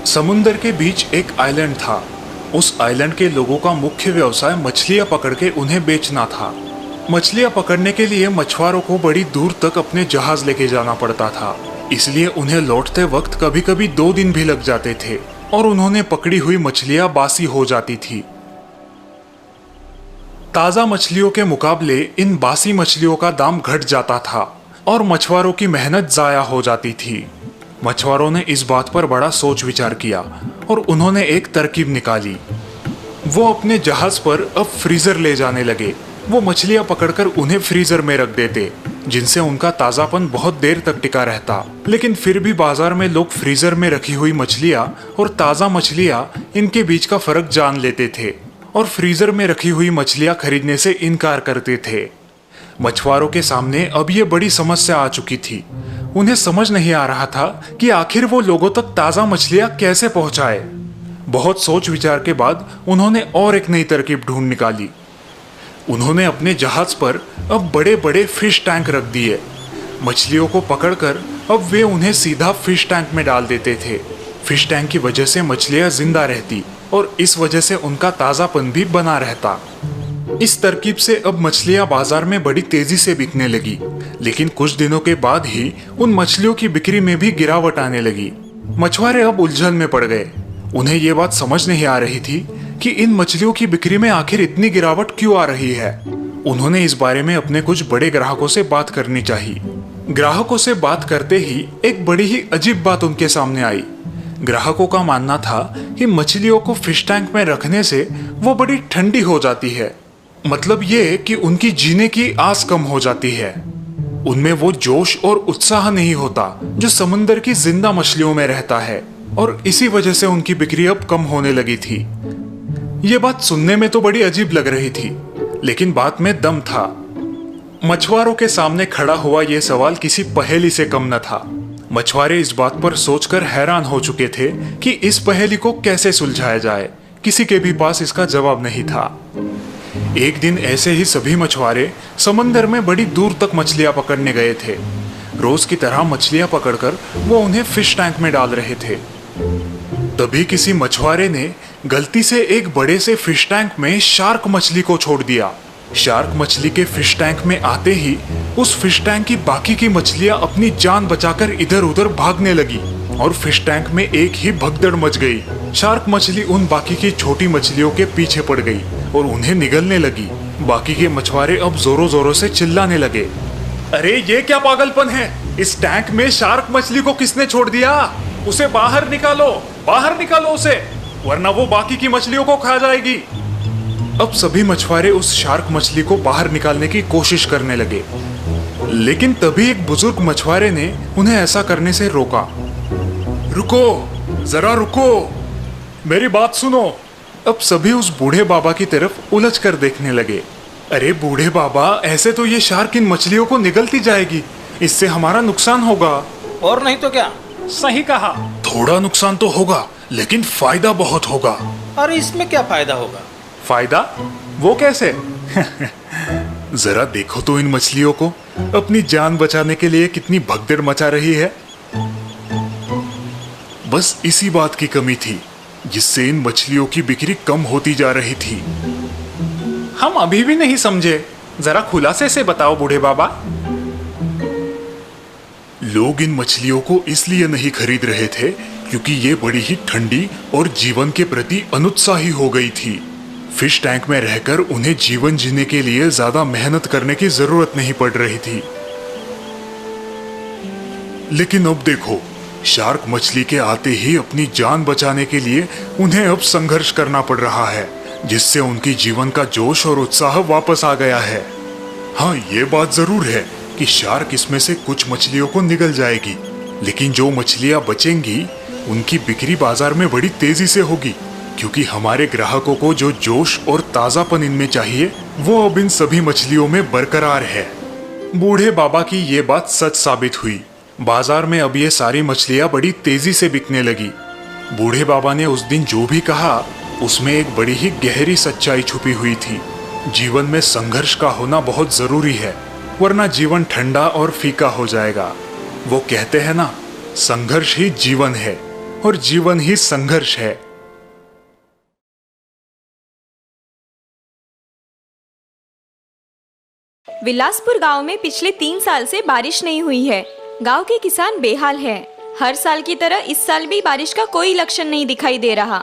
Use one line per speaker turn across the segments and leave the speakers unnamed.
समुंदर के बीच एक आइलैंड था। उस आइलैंड के लोगों का मुख्य व्यवसाय मछलियां पकड़ के उन्हें बेचना था। मछलियां पकड़ने के लिए मछुआरों को बड़ी दूर तक अपने जहाज लेके जाना पड़ता था, इसलिए उन्हें लौटते वक्त कभी कभी 2 दिन भी लग जाते थे और उन्होंने पकड़ी हुई मछलियां बासी हो जाती थी। ताज़ा मछलियों के मुकाबले इन बासी मछलियों का दाम घट जाता था और मछुआरों की मेहनत जाया हो जाती थी। मछुआरों ने इस बात पर बड़ा सोच विचार किया और उन्होंने एक तरकीब निकाली। वो अपने जहाज पर अब फ्रीजर ले जाने लगे। वो मछलियां पकड़कर उन्हें फ्रीजर में रख देते, जिनसे उनका ताज़ापन बहुत देर तक टिका रहता। लेकिन फिर भी बाजार में लोग फ्रीजर में रखी हुई मछलियां और ताज़ा मछलियां इनके बीच का फर्क जान लेते थे और फ्रीजर में रखी हुई मछलियां खरीदने से इनकार करते थे। मछुआरों के सामने अब ये बड़ी समस्या आ चुकी थी। उन्हें समझ नहीं आ रहा था कि आखिर वो लोगों तक ताज़ा मछलियां कैसे पहुंचाए। बहुत सोच विचार के बाद उन्होंने और एक नई तरकीब ढूंढ निकाली। उन्होंने अपने जहाज पर अब बड़े बड़े फिश टैंक रख दिए। मछलियों को पकड़कर अब वे उन्हें सीधा फिश टैंक में डाल देते थे। फिश टैंक की वजह से मछलियां जिंदा रहती और इस वजह से उनका ताज़ापन भी बना रहता। इस तरकीब से अब मछलियां बाजार में बड़ी तेजी से बिकने लगी, लेकिन कुछ दिनों के बाद ही उन मछलियों की बिक्री में भी गिरावट आने लगी। मछुआरे अब उलझन में पड़ गए। उन्हें ये बात समझ नहीं आ रही थी कि इन मछलियों की बिक्री में आखिर इतनी गिरावट क्यों आ रही है। उन्होंने इस बारे में अपने कुछ बड़े ग्राहकों से बात करनी चाहिए। ग्राहकों से बात करते ही एक बड़ी ही अजीब बात उनके सामने आई। ग्राहकों का मानना था कि मछलियों को फिश टैंक में रखने से वो बड़ी ठंडी हो जाती है। मतलब ये कि उनकी जीने की आस कम हो जाती है। उनमें वो जोश और उत्साह नहीं होता जो समुंदर की जिंदा मछलियों में रहता है और इसी वजह से उनकी बिक्री अब कम होने लगी थी। ये बात सुनने में तो बड़ी अजीब लग रही थी, लेकिन बात में दम था। मछुआरों के सामने खड़ा हुआ ये सवाल किसी पहेली से कम न था। मछुआरे इस बात पर सोचकर हैरान हो चुके थे कि इस पहेली को कैसे सुलझाया जाए। किसी के भी पास इसका जवाब नहीं था। एक दिन ऐसे ही सभी मछुआरे समंदर में बड़ी दूर तक मछलियां पकड़ने गए थे। रोज की तरह मछलियां पकड़कर वो उन्हें फिश टैंक में डाल रहे थे। तभी किसी मछुआरे ने गलती से एक बड़े से फिश टैंक में शार्क मछली को छोड़ दिया। शार्क मछली के फिश टैंक में आते ही उस फिश टैंक की बाकी की मछलियां अपनी जान बचाकर इधर उधर भागने लगी और फिश टैंक में एक ही भगदड़ मच गई। शार्क मछली उन बाकी की छोटी मछलियों के पीछे पड़ गई और उन्हें निगलने लगी। बाकी के मछुआरे अब जोरों जोरों से चिल्लाने लगे, अरे ये क्या पागलपन है? इस टैंक में शार्क मछली को किसने छोड़ दिया? उसे बाहर निकालो उसे, वरना वो बाकी की मछलियों को खा जाएगी। अब सभी मछुआरे उस शार्क मछली को बाहर निकालने की कोशिश करने लगे, लेकिन तभी एक बुजुर्ग मछुआरे ने उन्हें ऐसा करने से रोका। रुको, जरा रुको, मेरी बात सुनो। अब सभी उस बूढ़े बाबा की तरफ उलझ कर देखने लगे। अरे बूढ़े बाबा, ऐसे तो ये शार्क इन मछलियों को निगलती जाएगी, इससे हमारा नुकसान होगा।
और नहीं तो क्या?
सही कहा।
थोड़ा नुकसान तो होगा, लेकिन फायदा बहुत होगा।
अरे इसमें क्या फायदा होगा?
फायदा? वो कैसे? जरा देखो तो इन मछलियों को, अपनी जान बचाने के लिए कितनी भगदड़ मचा रही है। बस इसी बात की कमी थी जिससे इन मछलियों की बिक्री कम होती जा रही थी।
हम अभी भी नहीं समझे, जरा खुलासे से बताओ बूढ़े बाबा।
लोग इन मछलियों को इसलिए नहीं खरीद रहे थे क्योंकि ये बड़ी ही ठंडी और जीवन के प्रति अनुत्साही हो गई थी। फिश टैंक में रहकर उन्हें जीवन जीने के लिए ज्यादा मेहनत करने की जरूरत नहीं पड़ रही थी। लेकिन अब देखो, शार्क मछली के आते ही अपनी जान बचाने के लिए उन्हें अब संघर्ष करना पड़ रहा है, जिससे उनकी जीवन का जोश और उत्साह वापस आ गया है। हाँ, ये बात जरूर है कि शार्क इसमें से कुछ मछलियों को निगल जाएगी, लेकिन जो मछलियां बचेंगी उनकी बिक्री बाजार में बड़ी तेजी से होगी, क्योंकि हमारे ग्राहकों को जो जोश और ताजापन इनमें चाहिए वो अब इन सभी मछलियों में बरकरार है। बूढ़े बाबा की ये बात सच साबित हुई। बाजार में अब ये सारी मछलियां बड़ी तेजी से बिकने लगी। बूढ़े बाबा ने उस दिन जो भी कहा उसमें एक बड़ी ही गहरी सच्चाई छुपी हुई थी। जीवन में संघर्ष का होना बहुत जरूरी है, वरना जीवन ठंडा और फीका हो जाएगा। वो कहते हैं ना, संघर्ष ही जीवन है, और जीवन ही संघर्ष है।
विलासपुर गांव में पिछले 3 साल से बारिश नहीं हुई है। गांव के किसान बेहाल हैं। हर साल की तरह इस साल भी बारिश का कोई लक्षण नहीं दिखाई दे रहा।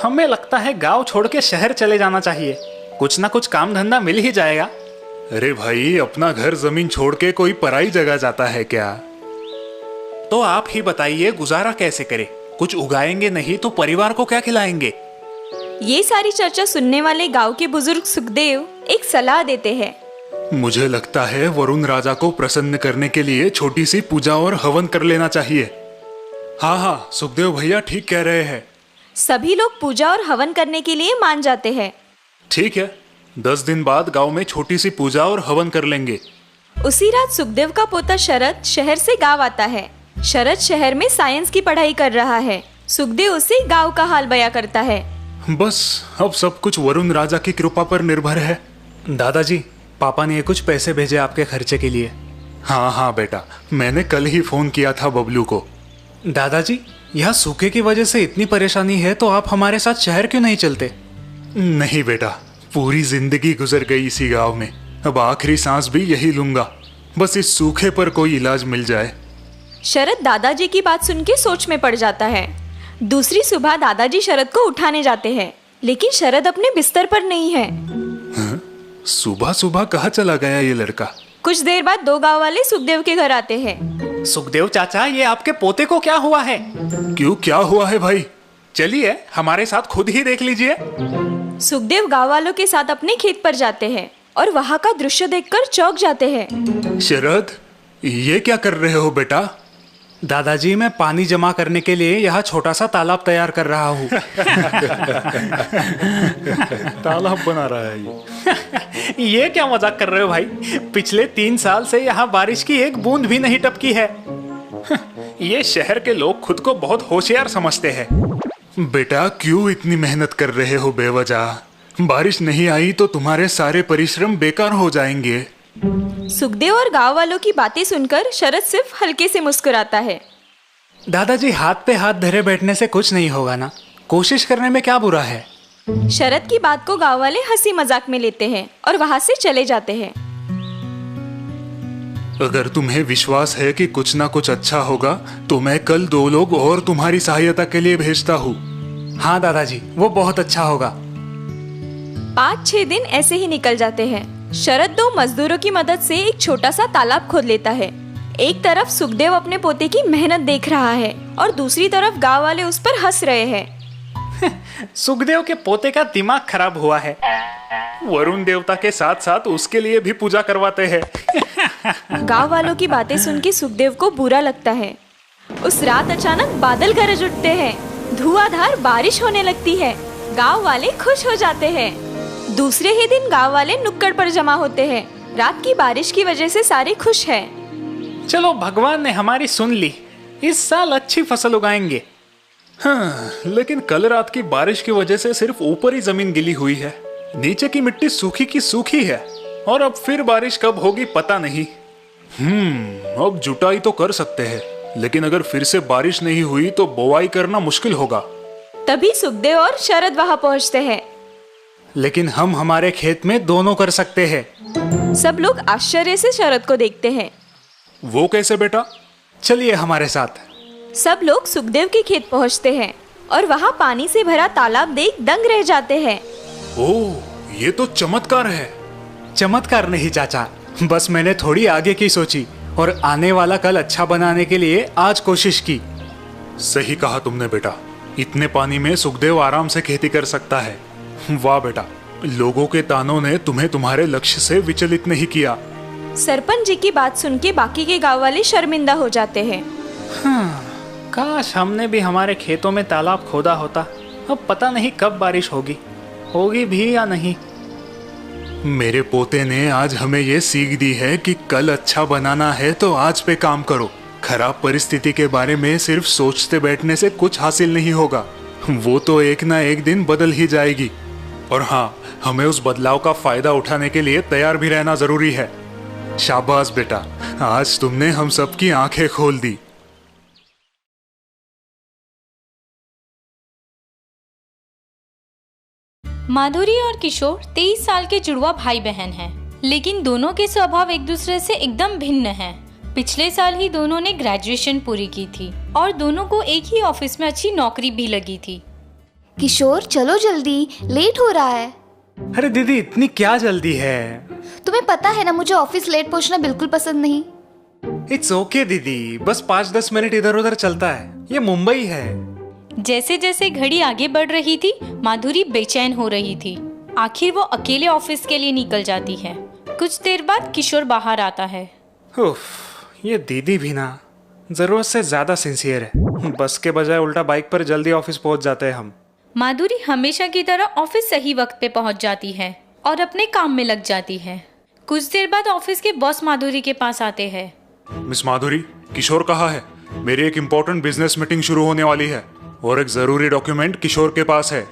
हमें लगता है गांव छोड़ के शहर चले जाना चाहिए। कुछ ना कुछ काम धंधा मिल ही जाएगा।
अरे भाई, अपना घर जमीन छोड़ के कोई पराई जगह जाता है क्या?
तो आप ही बताइए, गुजारा कैसे करें? कुछ उगाएंगे नहीं तो परिवार को क्या खिलाएंगे?
ये सारी चर्चा सुनने वाले गांव के बुजुर्ग सुखदेव एक सलाह देते हैं।
मुझे लगता है वरुण राजा को प्रसन्न करने के लिए छोटी सी पूजा और हवन कर लेना चाहिए। हाँ, सुखदेव भैया ठीक कह रहे हैं।
सभी लोग पूजा और हवन करने के लिए मान जाते हैं।
ठीक है, 10 दिन बाद गांव में छोटी सी पूजा और हवन कर लेंगे।
उसी रात सुखदेव का पोता शरद शहर से गांव आता है। शरद शहर में साइंस की पढ़ाई कर रहा है। सुखदेव उसे गांव का हाल बयां करता है।
बस अब सब कुछ वरुण राजा की कृपा पर निर्भर है।
दादाजी, पापा ने कुछ पैसे भेजे आपके खर्चे के लिए।
हाँ बेटा, मैंने कल ही फोन किया था बबलू को।
दादाजी, यह सूखे की वजह से इतनी परेशानी है तो आप हमारे साथ शहर क्यों नहीं चलते?
नहीं बेटा, पूरी जिंदगी गुजर गई इसी गांव में। अब आखिरी सांस भी यही लूंगा। बस इस सूखे पर कोई इलाज मिल जाए।
शरद दादाजी की बात सुन के सोच में पड़ जाता है। दूसरी सुबह दादाजी शरद को उठाने जाते हैं, लेकिन शरद अपने बिस्तर पर नहीं है।
सुबह सुबह कहाँ चला गया ये लड़का?
कुछ देर बाद 2 गांव वाले सुखदेव के घर आते हैं।
सुखदेव चाचा, ये आपके पोते को क्या हुआ है?
क्यों, क्या हुआ है भाई?
चलिए हमारे साथ खुद ही देख लीजिए।
सुखदेव गांव वालों के साथ अपने खेत पर जाते हैं और वहाँ का दृश्य देखकर चौंक जाते हैं।
शरद, ये क्या कर रहे हो बेटा?
दादाजी, मैं पानी जमा करने के लिए यहाँ छोटा सा तालाब तैयार कर रहा हूँ।
तालाब बना रहा है ये।
ये क्या मजाक कर रहे हो भाई? पिछले 3 साल से यहाँ बारिश की एक बूंद भी नहीं टपकी है। ये शहर के लोग खुद को बहुत होशियार समझते हैं।
बेटा, क्यों इतनी मेहनत कर रहे हो बेवजह? बारिश नहीं आई तो तुम्हारे सारे परिश्रम बेकार हो जाएंगे।
सुखदेव और गांव वालों की बातें सुनकर शरद सिर्फ हल्के से मुस्कुराता है।
दादाजी, हाथ पे हाथ धरे बैठने से कुछ नहीं होगा ना? कोशिश करने में क्या बुरा है?
शरद की बात को गांव वाले हंसी मजाक में लेते हैं और वहाँ से चले जाते हैं।
अगर तुम्हें विश्वास है कि कुछ ना कुछ अच्छा होगा तो मैं कल 2 लोग और तुम्हारी सहायता के लिए भेजता हूँ।
हाँ दादाजी, वो बहुत अच्छा होगा।
5-6 दिन ऐसे ही निकल जाते हैं। शरद 2 मजदूरों की मदद से एक छोटा सा तालाब खोद लेता है। एक तरफ सुखदेव अपने पोते की मेहनत देख रहा है और दूसरी तरफ गांव वाले उस पर हंस रहे हैं।
सुखदेव के पोते का दिमाग खराब हुआ है। वरुण देवता के साथ साथ उसके लिए भी पूजा करवाते हैं।
गांव वालों की बातें सुन के सुखदेव को बुरा लगता है। उस रात अचानक बादल गरज उठते हैं। धुआंधार बारिश होने लगती है। गांव वाले खुश हो जाते हैं। दूसरे ही दिन गांव वाले नुक्कड़ पर जमा होते हैं। रात की बारिश की वजह से सारे खुश हैं।
चलो, भगवान ने हमारी सुन ली। इस साल अच्छी फसल उगाएंगे।
हाँ, लेकिन कल रात की बारिश की वजह से सिर्फ ऊपर ही जमीन गिली हुई है। नीचे की मिट्टी सूखी की सूखी है और अब फिर बारिश कब होगी पता नहीं। अब जुताई तो कर सकते हैं, लेकिन अगर फिर से बारिश नहीं हुई तो बुआई करना मुश्किल होगा।
तभी सुखदेव और शरद वहां पहुंचते हैं।
लेकिन हम हमारे खेत में दोनों कर सकते हैं।
सब लोग आश्चर्य से शरद को देखते हैं।
वो कैसे बेटा?
चलिए हमारे साथ।
सब लोग सुखदेव के खेत पहुंचते हैं और वहां पानी से भरा तालाब देख दंग रह जाते हैं।
ओह, ये तो चमत्कार है।
चमत्कार नहीं चाचा, बस मैंने थोड़ी आगे की सोची और आने वाला कल अच्छा बनाने के लिए आज कोशिश की।
सही कहा तुमने बेटा। इतने पानी में सुखदेव आराम से खेती कर सकता है। वाह बेटा, लोगों के तानों ने तुम्हें तुम्हारे लक्ष्य से विचलित नहीं किया।
सरपंच जी की बात सुन के बाकी के गांव वाले शर्मिंदा हो जाते हैं।
काश हमने भी हमारे खेतों में तालाब खोदा होता। अब पता नहीं कब बारिश होगी भी या नहीं।
मेरे पोते ने आज हमें ये सीख दी है कि कल अच्छा बनाना है तो आज पे काम करो। खराब परिस्थिति के बारे में सिर्फ सोचते बैठने से कुछ हासिल नहीं होगा। वो तो एक ना एक दिन बदल ही जाएगी। और हाँ, हमें उस बदलाव का फायदा उठाने के लिए तैयार भी रहना जरूरी है। शाबाश बेटा, आज तुमने हम सबकी आंखें खोल दी।
माधुरी और किशोर 23 साल के जुड़वा भाई बहन हैं, लेकिन दोनों के स्वभाव एक दूसरे से एकदम भिन्न हैं। पिछले साल ही दोनों ने ग्रेजुएशन पूरी की थी और दोनों को एक ही ऑफिस में अच्छी नौकरी भी लगी थी।
किशोर चलो जल्दी, लेट हो रहा है।
अरे दीदी इतनी क्या जल्दी है?
तुम्हें पता है ना मुझे ऑफिस लेट पहुंचना बिल्कुल पसंद नहीं।
इट्स ओके दीदी, बस 5-10 मिनट इधर उधर चलता है, ये मुंबई है।
जैसे जैसे घड़ी आगे बढ़ रही थी, माधुरी बेचैन हो रही थी। आखिर वो अकेले ऑफिस के लिए निकल जाती है। कुछ देर बाद किशोर बाहर आता है।
उफ, ये दीदी भी ना जरूरत से ज्यादा सिंसियर है। बस के बजाय उल्टा बाइक पर जल्दी ऑफिस पहुंच जाते हैं हम।
माधुरी हमेशा की तरह ऑफिस सही वक्त पे पहुंच जाती है और अपने काम में लग जाती है। कुछ देर बाद ऑफिस के बॉस माधुरी के पास आते हैं।
मिस माधुरी, किशोर कहाँ है? मेरी एक इम्पोर्टेंट बिजनेस मीटिंग शुरू होने वाली है और एक जरूरी डॉक्यूमेंट किशोर के पास है।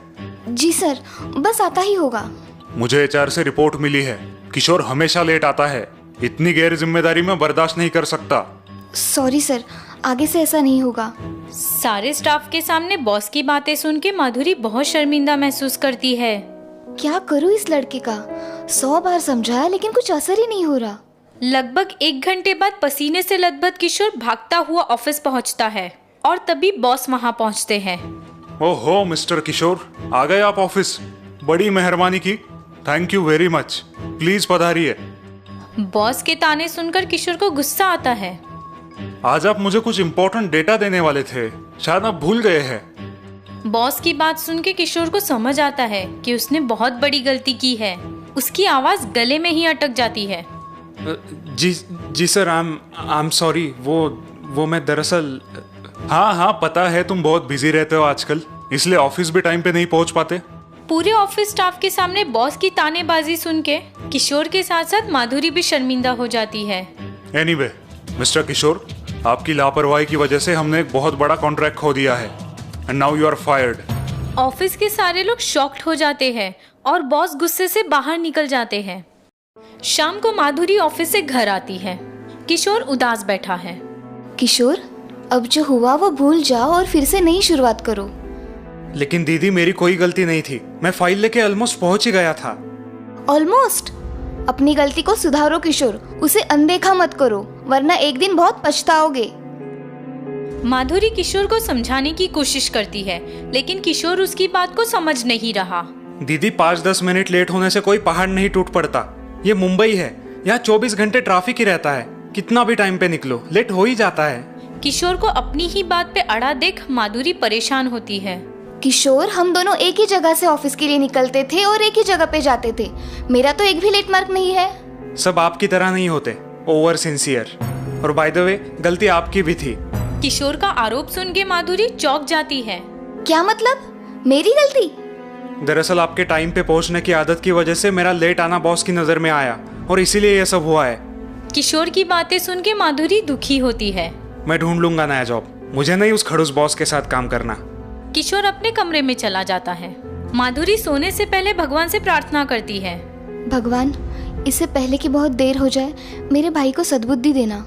जी सर, बस आता ही होगा।
मुझे एचआर से रिपोर्ट मिली है, किशोर हमेशा लेट आता है। इतनी गैर जिम्मेदारी मैं बर्दाश्त नहीं कर सकता।
सॉरी सर, आगे से ऐसा नहीं होगा।
सारे स्टाफ के सामने बॉस की बातें सुन के माधुरी बहुत शर्मिंदा महसूस करती है।
क्या करूँ इस लड़के का? 100 बार समझाया लेकिन कुछ असर ही नहीं हो रहा।
लगभग 1 घंटे बाद पसीने से लथपथ किशोर भागता हुआ ऑफिस पहुंचता है और तभी बॉस वहां पहुंचते हैं।
ओहो मिस्टर किशोर, आ गए आप ऑफिस। बड़ी मेहरबानी की, thank you very much. Please पधारिए।
बॉस के ताने सुनकर किशोर को गुस्सा आता है।
आज आप मुझे कुछ इम्पोर्टेंट डेटा देने वाले थे, शायद आप भूल गए हैं।
बॉस की बात सुन के किशोर को समझ आता है कि उसने बहुत बड़ी गलती की है। उसकी आवाज गले में ही अटक जाती है।
जी सर, आई एम सॉरी। वो मैं दरअसल।
हाँ, पता है तुम बहुत बिजी रहते हो आजकल, इसलिए ऑफिस भी टाइम पे नहीं पहुंच पाते।
पूरे ऑफिस स्टाफ के सामने बॉस की तानेबाजी सुन के किशोर के साथ साथ माधुरी भी शर्मिंदा हो जाती है।
एनीवे, मिस्टर किशोर, आपकी लापरवाही की वजह से हमने एक बहुत बड़ा कॉन्ट्रैक्ट खो दिया है and now you are fired.
Office के सारे लोग शॉक्ड हो जाते हैं और बॉस गुस्से से बाहर निकल जाते हैं। शाम को माधुरी ऑफिस से घर आती है। किशोर उदास बैठा है।
किशोर, अब जो हुआ वो भूल जाओ और फिर से नई शुरुआत करो।
लेकिन दीदी मेरी कोई गलती नहीं थी, मैं फाइल लेके ऑलमोस्ट पहुंच ही गया था।
ऑलमोस्ट? अपनी गलती को सुधारो किशोर, उसे अनदेखा मत करो वरना एक दिन बहुत पछताओगे।
माधुरी किशोर को समझाने की कोशिश करती है, लेकिन किशोर उसकी बात को समझ नहीं रहा।
दीदी 5-10 मिनट लेट होने से कोई पहाड़ नहीं टूट पड़ता। ये मुंबई है, यहाँ 24 घंटे ट्रैफिक ही रहता है। कितना भी टाइम पे निकलो, लेट हो ही जाता है।
किशोर को अपनी ही बात पे अड़ा देख माधुरी परेशान होती है।
किशोर, हम दोनों एक ही जगह से ऑफिस के लिए निकलते थे और एक ही जगह पे जाते थे। मेरा तो एक भी लेट मार्क नहीं है।
सब आपकी तरह नहीं होते, ओवर सिंसियर। और बाय द वे, गलती आपकी भी थी।
किशोर का आरोप सुन के माधुरी चौंक जाती है।
क्या मतलब? मेरी गलती?
दरअसल आपके टाइम पे पहुंचने की आदत की वजह से मेरा लेट आना बॉस की नजर में आया और इसीलिए ये सब हुआ है।
किशोर की बातें सुन के माधुरी दुखी होती है।
मैं ढूंढ लूंगा नया जॉब, मुझे नहीं उस खड़ूस बॉस के साथ काम करना।
किशोर अपने कमरे में चला जाता है। माधुरी सोने से पहले भगवान से प्रार्थना करती है।
भगवान, इससे पहले कि बहुत देर हो जाए मेरे भाई को सद्बुद्धि देना।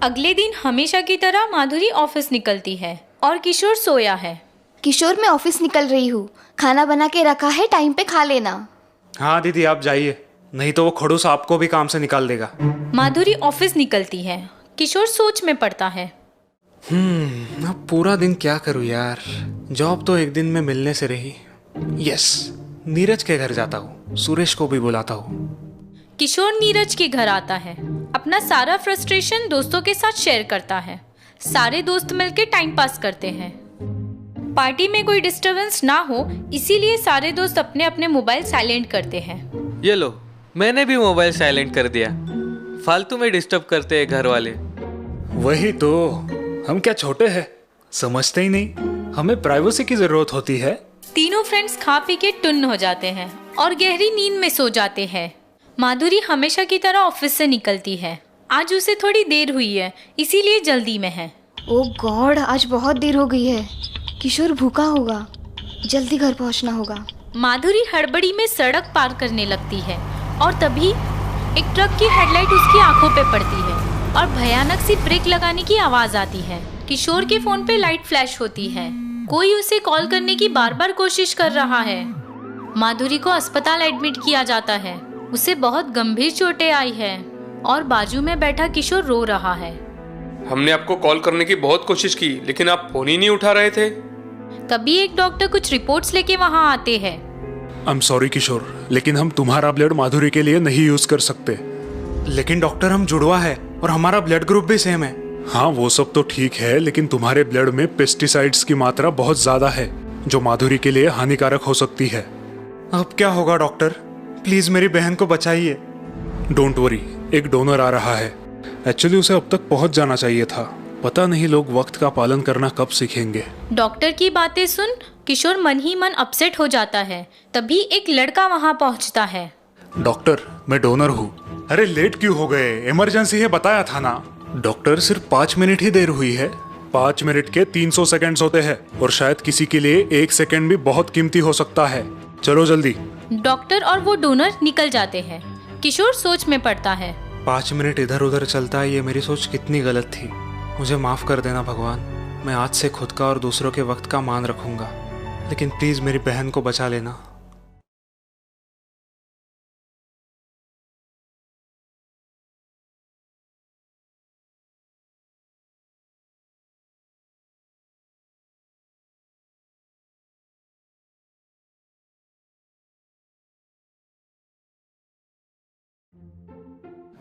अगले दिन हमेशा की तरह माधुरी ऑफिस निकलती है और किशोर सोया है।
किशोर, मैं ऑफिस निकल रही हूँ, खाना बना के रखा है, टाइम पे खा लेना।
हाँ दीदी आप जाइए, नहीं तो वो खड़ूस आपको भी काम से निकाल देगा।
माधुरी ऑफिस निकलती है। किशोर सोच में पड़ता है।
अब पूरा दिन क्या करूँ यार, जॉब तो एक दिन में मिलने से रही। यस, नीरज के घर जाता हूँ, सुरेश को भी बुलाता हूँ।
किशोर नीरज के घर आता है। अपना सारा फ्रस्ट्रेशन दोस्तों के साथ शेयर करता है। सारे दोस्त मिलकर टाइम पास करते हैं। पार्टी में कोई डिस्टरबेंस ना हो इसीलिए सारे दोस्त अपने अपने मोबाइल साइलेंट करते हैं।
ये लो, मैंने भी मोबाइल साइलेंट कर दिया। फालतू में डिस्टर्ब करते हैं घर वाले।
वही तो, हम क्या छोटे हैं, समझते ही नहीं हमें प्राइवेसी की जरूरत होती है।
तीनों फ्रेंड्स खा पी के टुन्न हो जाते हैं और गहरी नींद में सो जाते हैं। माधुरी हमेशा की तरह ऑफिस से निकलती है। आज उसे थोड़ी देर हुई है, इसीलिए जल्दी में है।
ओह गॉड, आज बहुत देर हो गई है। किशोर भूखा होगा, जल्दी घर पहुंचना होगा।
माधुरी हड़बड़ी में सड़क पार करने लगती है और तभी एक ट्रक की हेडलाइट उसकी आंखों पे पड़ती है और भयानक सी ब्रेक लगाने की आवाज आती है। किशोर के फोन पे लाइट फ्लैश होती है। कोई उसे कॉल करने की बार बार कोशिश कर रहा है। माधुरी को अस्पताल एडमिट किया जाता है। उसे बहुत गंभीर चोटें आई है और बाजू में बैठा किशोर रो रहा है।
हमने आपको कॉल करने की बहुत कोशिश की, लेकिन आप फोन ही नहीं उठा रहे थे।
तभी एक डॉक्टर कुछ रिपोर्ट्स लेके वहाँ आते हैं।
आई एम सॉरी किशोर, लेकिन हम तुम्हारा ब्लड माधुरी के लिए नहीं यूज कर सकते।
लेकिन डॉक्टर हम जुड़वा है और हमारा ब्लड ग्रुप भी सेम है।
हाँ वो सब तो ठीक है, लेकिन तुम्हारे ब्लड में पेस्टिसाइड्स की मात्रा बहुत ज्यादा है जो माधुरी के लिए हानिकारक हो सकती है।
अब क्या होगा डॉक्टर? प्लीज मेरी बहन को बचाइए।
डोंट वरी, एक डोनर आ रहा है। एक्चुअली उसे अब तक पहुंच जाना चाहिए था। पता नहीं लोग वक्त का पालन करना कब सीखेंगे।
डॉक्टर की बातें सुन किशोर मन ही मन अपसेट हो जाता है। तभी एक लड़का वहाँ पहुँचता है।
डॉक्टर, मैं डोनर हूँ। अरे लेट क्यों हो गए? इमरजेंसी है, बताया था ना। डॉक्टर, सिर्फ 5 मिनट ही देर हुई है। 5 मिनट के 300 सेकंड्स होते हैं और शायद किसी के लिए 1 सेकंड भी बहुत कीमती हो सकता है। चलो जल्दी।
डॉक्टर और वो डोनर निकल जाते हैं। किशोर सोच में पड़ता है।
5 मिनट इधर उधर चलता है, ये मेरी सोच कितनी गलत थी। मुझे माफ कर देना भगवान। मैं आज से खुद का और दूसरों के वक्त का मान रखूंगा, लेकिन प्लीज मेरी बहन को बचा लेना।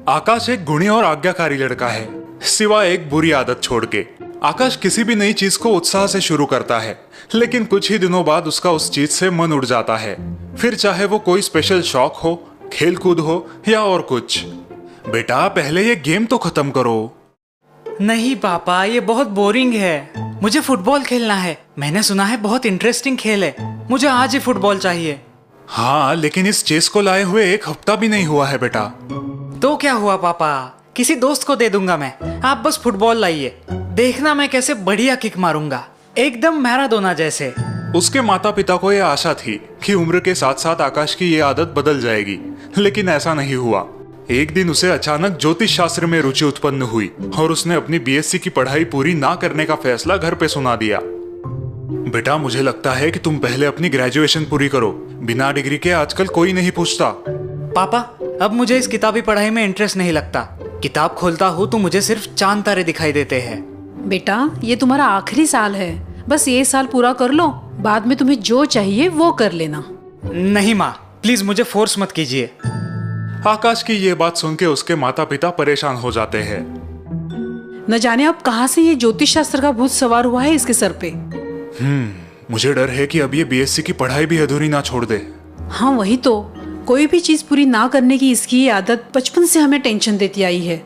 आकाश एक गुणी और आज्ञाकारी लड़का है, सिवाय एक बुरी आदत छोड़ के। आकाश किसी भी नई चीज को उत्साह से शुरू करता है, लेकिन कुछ ही दिनों बाद उसका उस चीज से मन उड़ जाता है, फिर चाहे वो कोई स्पेशल शौक हो, खेल कूद हो या और कुछ। बेटा पहले ये गेम तो खत्म करो।
नहीं पापा, ये बहुत बोरिंग है। मुझे फुटबॉल खेलना है। मैंने सुना है बहुत इंटरेस्टिंग खेल है। मुझे आज ही फुटबॉल चाहिए।
हाँ, लेकिन इस चेस को लाए हुए 1 हफ्ता भी नहीं हुआ है बेटा।
तो क्या हुआ पापा, किसी दोस्त को दे दूंगा मैं। आप बस फुटबॉल लाइए, देखना मैं कैसे बढ़िया किक मारूंगा, एकदम मैराडोना जैसे।
उसके माता पिता को यह आशा थी कि उम्र के साथ साथ आकाश की ये आदत बदल जाएगी, लेकिन ऐसा नहीं हुआ। एक दिन उसे अचानक ज्योतिष शास्त्र में रुचि उत्पन्न हुई और उसने अपनी बीएससी की पढ़ाई पूरी ना करने का फैसला घर पे सुना दिया। बेटा मुझे लगता है कि तुम पहले अपनी ग्रेजुएशन पूरी करो। बिना डिग्री के आजकल कोई नहीं पूछता।
पापा, अब मुझे इस किताबी पढ़ाई में इंटरेस्ट नहीं लगता। किताब खोलता हूँ तो मुझे सिर्फ चांद तारे दिखाई देते हैं।
बेटा ये तुम्हारा आखिरी साल है, बस ये साल पूरा कर लो, बाद में तुम्हें जो चाहिए वो कर लेना।
नहीं माँ, प्लीज मुझे फोर्स मत कीजिए।
आकाश की ये बात सुन के उसके माता पिता परेशान हो जाते हैं।
न जाने अब कहाँ से ये ज्योतिष शास्त्र का भूत सवार हुआ है इसके सर पे।
मुझे डर है कि अब ये बीएससी की पढ़ाई भी अधूरी ना छोड़ दे।
हाँ वही तो, कोई भी चीज पूरी ना करने की इसकी ये आदत बचपन से हमें टेंशन देती आई है।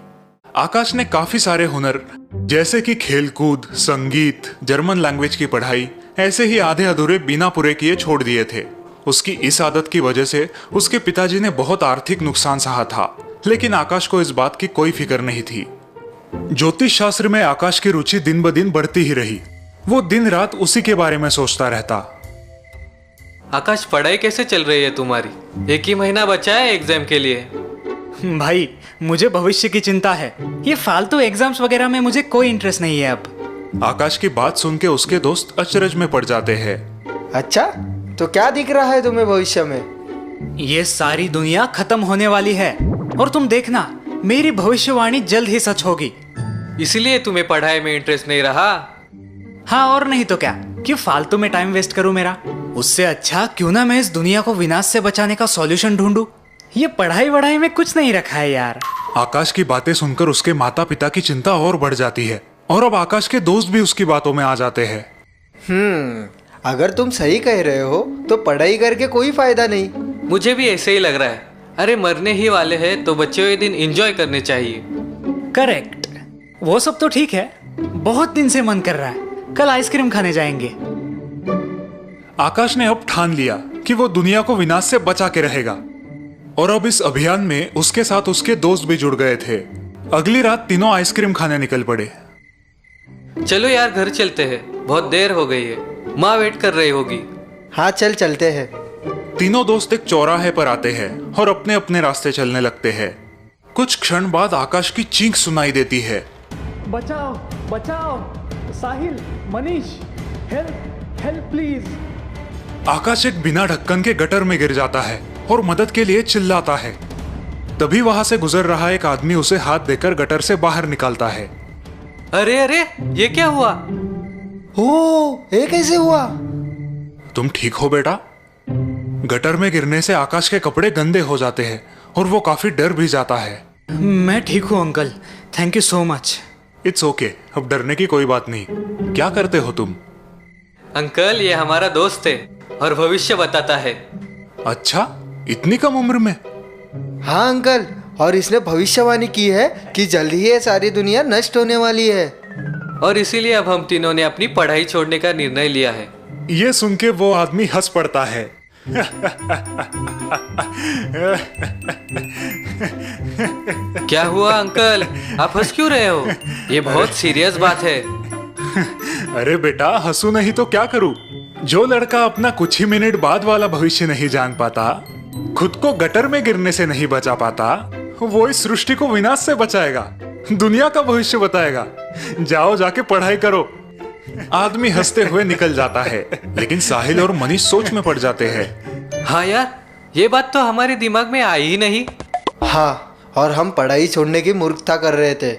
आकाश ने काफी सारे हुनर जैसे कि खेलकूद, संगीत, जर्मन लैंग्वेज की पढ़ाई ऐसे ही आधे अधूरे बिना पूरे किए छोड़ दिए थे। उसकी इस आदत की वजह से उसके पिताजी ने बहुत आर्थिक नुकसान सहा था, लेकिन आकाश को इस बात की कोई फिक्र नहीं थी। ज्योतिष शास्त्र में आकाश की रुचि दिन ब दिन बढ़ती ही रही। वो दिन रात उसी के बारे में सोचता रहता।
आकाश, पढ़ाई कैसे चल रही है तुम्हारी? 1 ही महीना बचा है एग्जाम के लिए।
भाई मुझे भविष्य की चिंता है, ये फालतू एग्जाम्स वगैरह में मुझे कोई इंटरेस्ट नहीं है अब।
आकाश की बात सुन के उसके दोस्त अचरज में पड़ जाते हैं।
अच्छा, तो क्या दिख रहा है तुम्हें भविष्य में?
ये सारी दुनिया खत्म होने वाली है और तुम देखना मेरी भविष्यवाणी जल्द ही सच होगी।
इसलिए तुम्हें पढ़ाई में इंटरेस्ट नहीं रहा?
हाँ और नहीं तो क्या, क्यों फालतू में टाइम वेस्ट करूं मेरा। उससे अच्छा क्यों ना मैं इस दुनिया को विनाश से बचाने का सॉल्यूशन ढूंढूं। ये पढ़ाई वढ़ाई में कुछ नहीं रखा है यार।
आकाश की बातें सुनकर उसके माता पिता की चिंता और बढ़ जाती है और अब आकाश के दोस्त भी उसकी बातों में आ जाते हैं।
अगर तुम सही कह रहे हो तो पढ़ाई करके कोई फायदा नहीं।
मुझे भी ऐसे ही लग रहा है। अरे मरने ही वाले हैं तो बच्चे हुए दिन एंजॉय करने चाहिए।
करेक्ट, वो सब तो ठीक है। बहुत दिन से मन कर रहा है, कल आइसक्रीम खाने जाएंगे।
आकाश ने अब ठान लिया कि वो दुनिया को विनाश से बचा के रहेगा और अब इस अभियान में उसके साथ उसके दोस्त भी जुड़ गए थे। अगली रात तीनों आइसक्रीम खाने निकल पड़े।
चलो यार घर चलते हैं, बहुत देर हो गई है, माँ वेट कर रही होगी।
हाँ चल चलते हैं।
तीनों दोस्त एक चौराहे पर आते हैं और अपने अपने रास्ते चलने लगते हैं। कुछ क्षण बाद आकाश की चीख सुनाई देती है।
बचाओ बचाओ, साहिल, मनीष, हेल्प हेल्प प्लीज।
आकाश एक बिना ढक्कन के गटर में गिर जाता है और मदद के लिए चिल्लाता है। तभी वहां से गुजर रहा एक आदमी उसे हाथ देकर गटर से बाहर निकालता है।
अरे अरे, ये क्या हुआ?
ओ, ये कैसे हुआ?
तुम ठीक हो बेटा? गटर में गिरने से आकाश के कपड़े गंदे हो जाते हैं और वो काफी डर भी जाता है।
मैं ठीक हूँ uncle, thank you so much.
It's okay, अब डरने की कोई बात नहीं। क्या करते हो तुम?
अंकल, ये हमारा दोस्त है और भविष्य बताता है।
अच्छा, इतनी कम उम्र में?
हाँ अंकल, और इसने भविष्यवाणी की है कि जल्द ही ये सारी दुनिया नष्ट होने वाली है।
और इसीलिए अब हम तीनों ने अपनी पढ़ाई छोड़ने का निर्णय लिया है।
ये सुन के वो आदमी हंस पड़ता है।
क्या हुआ अंकल, आप हंस क्यों रहे हो? ये बहुत सीरियस बात है।
अरे बेटा, हंसू नहीं तो क्या करूं? जो लड़का अपना कुछ ही मिनट बाद वाला भविष्य नहीं जान पाता, खुद को गटर में गिरने से नहीं बचा पाता, वो इस सृष्टि को विनाश से बचाएगा, दुनिया का भविष्य बताएगा। जाओ जाके पढ़ाई करो। आदमी हंसते हुए निकल जाता है, लेकिन साहिल और मनीष सोच में पड़ जाते हैं।
हाँ यार, ये बात तो हमारे दिमाग में आई ही नहीं।
हाँ, और हम पढ़ाई छोड़ने की मूर्खता कर रहे थे।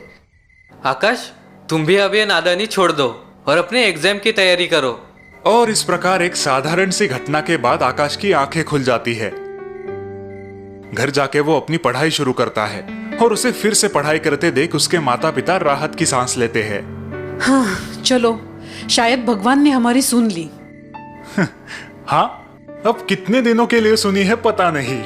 आकाश, तुम भी अब ये नादानी छोड़ दो और अपने एग्जाम की तैयारी करो।
और इस प्रकार एक साधारण सी घटना के बाद आकाश की आंखें खुल जाती है। घर जाके वो अपनी पढ़ाई शुरू करता है और उसे फिर से पढ़ाई करते देख उसके माता पिता राहत की सांस लेते हैं।
हाँ चलो, शायद भगवान ने हमारी सुन ली।
हाँ, अब कितने दिनों के लिए सुनी है पता नहीं।